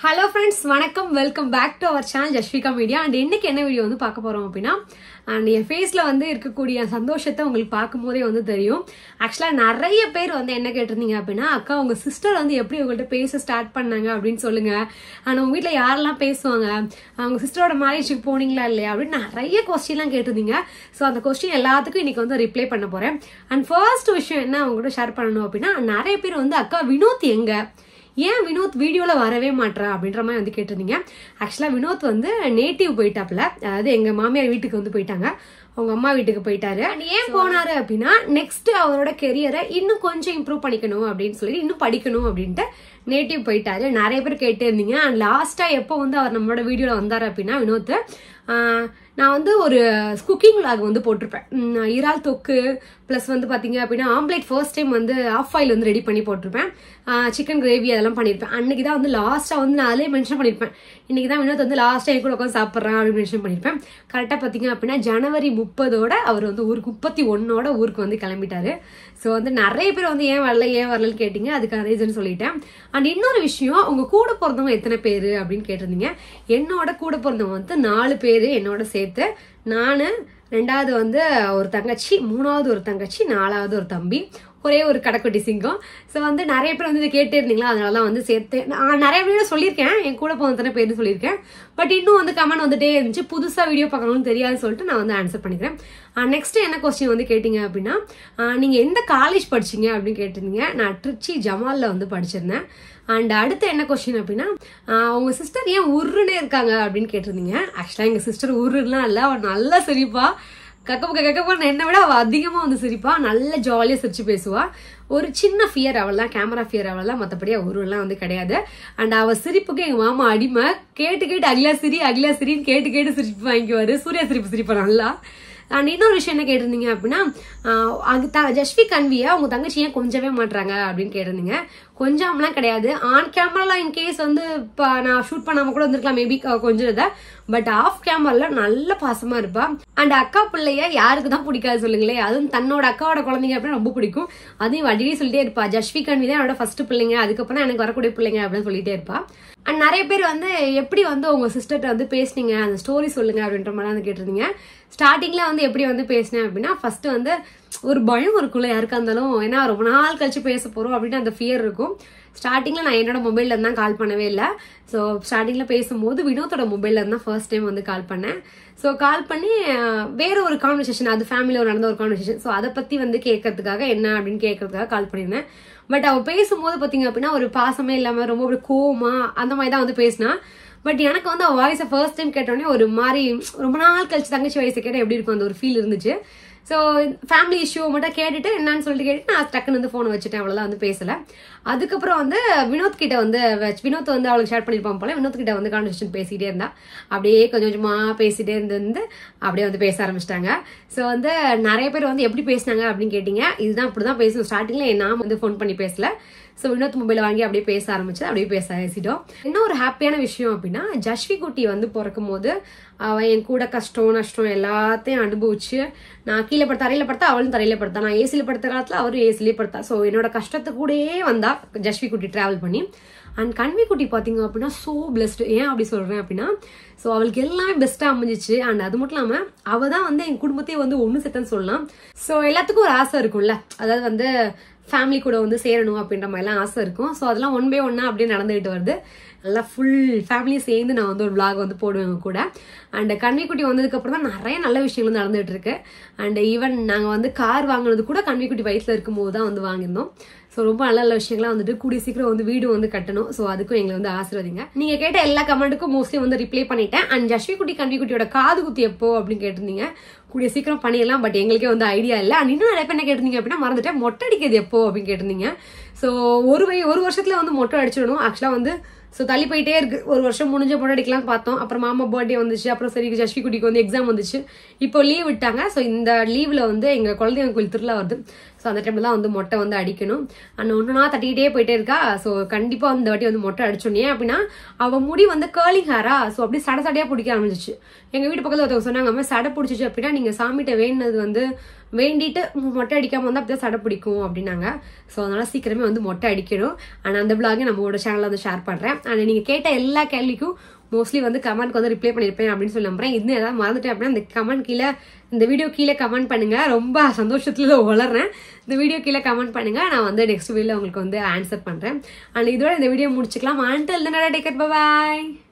Hello friends, வணக்கம், welcome back to our channel Jashvika Media. And இன்னைக்கு என்ன video வந்து பார்க்க போறோம் அப்படினா, and என் ஃபேஸ்ல வந்து இருக்கக்கூடிய சந்தோஷத்தை உங்களுக்கு பாக்கும்போதே வந்து தெரியும். ஆக்சுவலா நிறைய பேர் வந்து என்ன கேட்டிருந்தீங்க அப்படினா, அக்கா உங்க சிஸ்டர் வந்து எப்படி உங்கள்ட்ட பேச ஸ்டார்ட் பண்ணாங்க அப்படினு சொல்லுங்க. and உங்க வீட்ல யாரெல்லாம் பேசுவாங்க? அவங்க சிஸ்டரோட மேரேஜ்க்கு போனீங்களா இல்லையா அப்படி நிறைய क्वेश्चनலாம் கேட்டிருந்தீங்க. சோ அந்த क्वेश्चन எல்லாத்துக்கும் இன்னைக்கு வந்து ரிப்ளை பண்ண போறேன். and ஃபர்ஸ்ட் விஷயம் என்ன உங்ககிட்ட ஷேர் பண்ணனும் அப்படினா, நிறைய பேர் வந்து அக்கா வினோத் எங்க? ஏன் வினோத் வீடியோல வரவே மாட்டறா அப்படின்ற மாதிரி வந்து கேட்டிருந்தீங்க. ஆக்சுவலா வினோத் வந்து நேட்டிவ் போயிட்டாப்ல, அதாவது எங்க மாமியார் வீட்டுக்கு வந்து போயிட்டாங்க, அவங்க அம்மா வீட்டுக்கு போயிட்டாரு. ஏன் போனாரு அப்படின்னா, நெக்ஸ்ட் அவரோட கெரியரை இன்னும் கொஞ்சம் இம்ப்ரூவ் பண்ணிக்கணும் அப்படின்னு சொல்லி இன்னும் படிக்கணும் அப்படின்ட்டு நேட்டிவ் போயிட்டாரு. நிறைய பேர் கேட்டே இருந்தீங்க. அண்ட் லாஸ்டா எப்போ வந்து அவர் நம்மளோட வீடியோல வந்தாரு அப்படின்னா, வினோத் நான் வந்து ஒரு குக்கிங் விளாக் வந்து போட்டிருப்பேன். இறால் தொக்கு பிளஸ் வந்து பாத்தீங்க அப்படின்னா ஆம்லேட் ஃபர்ஸ்ட் டைம் வந்து ஆஃப் ஆயில் வந்து ரெடி பண்ணி போட்டிருப்பேன். சிக்கன் கிரேவி அதெல்லாம் பண்ணிருப்பேன். அன்னைக்கு தான் வந்து லாஸ்டா வந்து நான் அதிலே மென்ஷன் பண்ணிருப்பேன், இன்னைக்கு தான் வினோத் வந்து லாஸ்டா என் கூட உட்காந்து சாப்பிட்றான் அப்படின்னு மென்ஷன் பண்ணிருப்பேன். கரெக்டா பாத்தீங்க அப்படின்னா ஜனவரி 30 அவர் வந்து ஊருக்கு 31 ஊருக்கு வந்து கிளம்பிட்டாரு. ஸோ வந்து நிறைய பேர் வந்து ஏன் வரலன்னு கேட்டீங்க, அதுக்கான ரீசன் சொல்லிட்டேன். அண்ட் இன்னொரு விஷயம், உங்க கூட பிறந்தவங்க எத்தனை பேரு அப்படின்னு கேட்டிருந்தீங்க. என்னோட கூட பிறந்தவங்க வந்து 4 பேரு என்னோட சேர்த்து. நானு, ரெண்டாவது வந்து ஒரு தங்கச்சி, மூணாவது ஒரு தங்கச்சி, நாலாவது ஒரு தம்பி, ஒரே ஒரு கடைக்குட்டி சிங்கம். ஸோ வந்து நிறைய பேர் வந்து கேட்டே இருந்தீங்களா, அதனால வந்து சேர்த்து நான் நிறைய வீடியோ சொல்லியிருக்கேன், என் கூட போன பேருன்னு சொல்லியிருக்கேன். பட் இன்னும் வந்து கமெண்ட் வந்துட்டே இருந்துச்சு, புதுசா வீடியோ பார்க்கணும்னு தெரியாதுன்னு சொல்லிட்டு நான் வந்து ஆன்சர் பண்ணிக்கிறேன். நெக்ஸ்ட் என்ன கொஸ்டின் வந்து கேட்டீங்க அப்படின்னா, நீங்க எந்த காலேஜ் படிச்சீங்க அப்படின்னு கேட்டிருந்தீங்க. நான் ட்ரிச்சி ஜமால்ல வந்து படிச்சிருந்தேன். அண்ட் அடுத்து என்ன கொஸ்டின் அப்படின்னா, உங்க சிஸ்டர் ஏன் உருன்னே இருக்காங்க அப்படின்னு கேட்டிருந்தீங்க. ஆக்சுவலா எங்க சிஸ்டர் உருலாம் இல்ல, அவன் நல்லா சிரிப்பா, கக்கப்பா என்னை விட அவ அதிகமா வந்து சிரிப்பா, நல்ல ஜாலியா சிரிச்சு பேசுவா. ஒரு சின்ன ஃபியர் அவள்லாம், கேமரா ஃபியர் அவள்லாம், மற்றபடி உருவெல்லாம் வந்து கிடையாது. அண்ட் அவ சிரிப்புக்கு எங்க மாமா அடிமை, கேட்டு அகிலா சிரின்னு கேட்டு சிரிப்பு வாங்கிக்குவாரு. சூர்யா சிரிப்பா நல்லா. அண்ட் இன்னொரு விஷயம் என்ன கேட்டிருந்தீங்க அப்படின்னா, ஜஸ்வி கன்வியா உங்க தங்கச்சி ஏன் கொஞ்சவே மாட்டுறாங்க அப்படின்னு கேட்டிருந்தீங்க. கொஞ்சம்லாம் கிடையாது, ஆன் கேமராலாம் இன்கேஸ் வந்து நான் ஷூட் பண்ணாம கூட வந்திருக்கலாம் மேபி கொஞ்சம் இதை, பட் ஆஃப் கேமரால நல்ல பாசமா இருப்பா. அண்ட் அக்கா பிள்ளைய யாருக்கு தான் பிடிக்காது சொல்லுங்களேன், அதுவும் தன்னோட அக்காவோட குழந்தைங்க அப்படின்னா ரொம்ப பிடிக்கும். அதையும் அடிக்கடி சொல்லிட்டே இருப்பா, ஜஸ்வி கன்வி தான் என்னோட ஃபர்ஸ்ட் பிள்ளைங்க, அதுக்கப்புறம் எனக்கு வரக்கூடிய பிள்ளைங்க அப்படின்னு சொல்லிட்டே இருப்பா. அண்ட் நிறைய பேர் வந்து எப்படி வந்து உங்க சிஸ்டர்கிட்ட வந்து பேசுனீங்க, அந்த ஸ்டோரி சொல்லுங்க அப்படின்ற மாதிரி வந்து கேட்டிருந்தீங்க. ஸ்டார்டிங்ல வந்து எப்படி வந்து பேசினேன் அப்படின்னா, ஃபர்ஸ்ட் வந்து ஒரு பயம் இருக்கும்ல யாருக்கா இருந்தாலும், ஏன்னா ரொம்ப நாள் கழிச்சு பேச போறோம் அப்படின்னு அந்த ஃபியர் இருக்கும். ஸ்டார்டிங்ல நான் என்னோட மொபைல்ல இருந்தா கால் பண்ணவே இல்லை. ஸோ ஸ்டார்டிங்ல பேசும்போது வினோத்தோட மொபைல்ல இருந்தா ஃபர்ஸ்ட் டைம் வந்து கால் பண்ணேன். ஸோ கால் பண்ணி வேற ஒரு கான்வர்சேஷன், அது ஃபேமிலியோட நடந்த ஒரு கான்வர்சேஷன், ஸோ அதை பத்தி வந்து கேட்கறதுக்காக என்ன அப்படின்னு கேட்கறதுக்காக கால் பண்ணியிருந்தேன். பட் அவ பேசும்போது பாத்தீங்க அப்படின்னா ஒரு பாசமே இல்லாம ரொம்ப ஒரு கோவமா அந்த மாதிரி தான் வந்து பேசினா. பட் எனக்கு வந்து அவ வாய்ஸை ஃபர்ஸ்ட் டைம் கேட்டோடனே ஒரு மாதிரி ரொம்ப நாள் கழிச்சு தங்கச்சி வாய்ஸை கேட்டால் எப்படி இருக்கும் அந்த ஒரு ஃபீல் இருந்துச்சு. ஸோ ஃபேமிலி இஷ்யூ மட்டும் கேட்டுட்டு என்னன்னு சொல்லிட்டு கேட்டு நான் டக்குன்னு வந்து ஃபோனை வச்சுட்டேன், அவ்வளோதான் வந்து பேசல. அதுக்கப்புறம் வந்து வினோத் கிட்ட வந்து அவளுக்கு ஷேர் பண்ணிருப்பான் போல, வினோத் கிட்ட வந்து கான்வர்சேஷன் பேசிட்டே இருந்தா, அப்படியே கொஞ்சமா பேசிட்டே இருந்து அப்படியே வந்து பேச ஆரம்பிச்சிட்டாங்க. ஸோ வந்து நிறைய பேர் வந்து எப்படி பேசினாங்க அப்படின்னு கேட்டீங்க. இதுதான் இப்படிதான் பேசணும், ஸ்டார்டிங்ல நான் வந்து ஃபோன் பண்ணி பேசல. ஸோ வினோத் மொபைல வாங்கி அப்படியே பேச ஆரம்பிச்சு அப்படியே பேசிட்டோம். என்ன ஒரு ஹாப்பியான விஷயம் அப்படின்னா, ஜஸ்வி குட்டி வந்து பிறக்கும் போது அவன் என் கூட கஷ்டம் நஷ்டம் எல்லாத்தையும் அனுபவிச்சு, நான் கீழே தரையில படுத்தா அவளும் தரையில படுத்தா, நான் ஏசில படுத்த காலத்துல அவரும் ஏசிலே படுத்தா. ஸோ என்னோட கஷ்டத்து கூடயே வந்தா ஜஸ்வி குட்டி டிராவல் பண்ணி. அண்ட் கன்வி குட்டி பாத்தீங்க அப்படின்னா சோ பிளஸ்டு. ஏன் அப்படி சொல்றேன் அப்படின்னா, ஸோ அவளுக்கு எல்லாமே பெஸ்டா அமைஞ்சிச்சு. அண்ட் அது மட்டும் இல்லாம அவ தான் வந்து என் குடும்பத்தையே வந்து ஒண்ணு செட்டன்னு சொல்லலாம். ஸோ எல்லாத்துக்கும் ஒரு ஆசை இருக்கும்ல, அதாவது வந்து ஃபேமிலி கூட வந்து சேரணும் அப்படின்ற மாதிரிலாம் ஆசை இருக்கும். ஸோ அதெல்லாம் ஒன் பை ஒன்னா அப்படியே நடந்துகிட்டு வருது. நல்லா ஃபுல் ஃபேமிலியும் சேர்ந்து நான் வந்து ஒரு விளாக் வந்து போடுவேன் கூட. அண்ட் கன்விக்குட்டி வந்ததுக்கு அப்புறம் தான் நிறைய நல்ல விஷயங்கள் வந்து நடந்துட்டு இருக்கு. அண்ட் ஈவன் நாங்க வந்து கார் வாங்கினது கூட கன்விக்குட்டி வயசுல இருக்கும் போது தான் வந்து வாங்கியிருந்தோம். ஸோ ரொம்ப நல்ல நல்ல விஷயங்கள்லாம் வந்துட்டு கூடிய சீக்கிரம் வந்து வீடு வந்து கட்டணும். ஸோ அதுக்கும் எங்களை வந்து ஆசீர்வதிங்க. நீங்க கேட்ட எல்லா கமெண்ட்டுக்கும் மோஸ்ட்லி வந்து ரிப்ளை பண்ணிட்டேன். அண்ட் ஜஸ்வி குட்டி கன்விக்குட்டியோட காது குத்தி எப்போ அப்படின்னு கேட்டிருந்தீங்க. கூடிய சீக்கிரம் பண்ணிடலாம், பட் எங்களுக்கே வந்து ஐடியா இல்லை. அண்ட் இன்னும் நிறைய பேர் என்ன கேட்டிருந்தீங்க அப்படின்னா, மறந்துட்டேன், மொட்டை அடிக்கிறது எப்போ அப்படின்னு கேட்டிருந்தீங்க. ஸோ ஒரு வருஷத்துல வந்து மொட்டை அடிச்சிடணும். ஆக்சுவலா வந்து ஸோ தள்ளி போயிட்டே இருக்கு. ஒரு வருஷம் முடிஞ்ச மொட்டை அடிக்கலாம் பார்த்தோம், அப்புறம் மாமா பர்த்டே வந்துச்சு, அப்புறம் சரி ஜஸ்வி குட்டிக்கு வந்து எக்ஸாம் வந்துச்சு, இப்போ லீவ் விட்டாங்க. ஸோ இந்த லீவ்ல வந்து எங்க குழந்தைங்க கோயில் திருவிழா வருது. ஸோ அந்த டைம்ல தான் வந்து மொட்டை வந்து அடிக்கணும். அண்ட் ஒன்றுனா தட்டிக்கிட்டே போயிட்டே இருக்கா. ஸோ கண்டிப்பாக இந்த வாட்டி வந்து மொட்டை அடிச்சோன்னே அப்படின்னா அவள் முடி வந்து கேர்லிங் ஹேரா, ஸோ அப்படி சடை சடையாக பிடிக்க ஆரம்பிச்சிச்சு. எங்கள் வீட்டு பக்கத்தில் ஒருத்தவங்க சொன்னாங்க, அம்மா சடை பிடிச்சிச்சு அப்படின்னா நீங்கள் சாமிகிட்ட வேண்டினது வந்து வேண்டிட்டு மொட்டை அடிக்காமல் வந்து அப்படியே சடை பிடிக்கும் அப்படின்னாங்க. ஸோ அதனால சீக்கிரமே வந்து மொட்டை அடிக்கணும். அண்ட் அந்த விளாகை நம்மளோட சேனலில் வந்து ஷேர் பண்ணுறேன். அண்ட் நீங்கள் கேட்ட எல்லா கேள்விக்கும் மோஸ்ட்லி வந்து கமெண்ட்க்கு வந்து ரிப்ளை பண்ணியிருப்பேன் அப்படின்னு சொல்லி நம்புறேன். இன்னும் ஏதாவது மறந்துட்டேன் அப்படின்னா இந்த கமெண்ட் கீழே, இந்த வீடியோ கீழே கமெண்ட் பண்ணுங்க. ரொம்ப சந்தோஷத்துல வளர்றேன். இந்த வீடியோ கீழே கமெண்ட் பண்ணுங்க, நான் வந்து நெக்ஸ்ட் வீடியோல உங்களுக்கு வந்து ஆன்சர் பண்றேன். அண்ட் இதோட இந்த வீடியோ முடிச்சுக்கலாம். until then, take care, bye bye.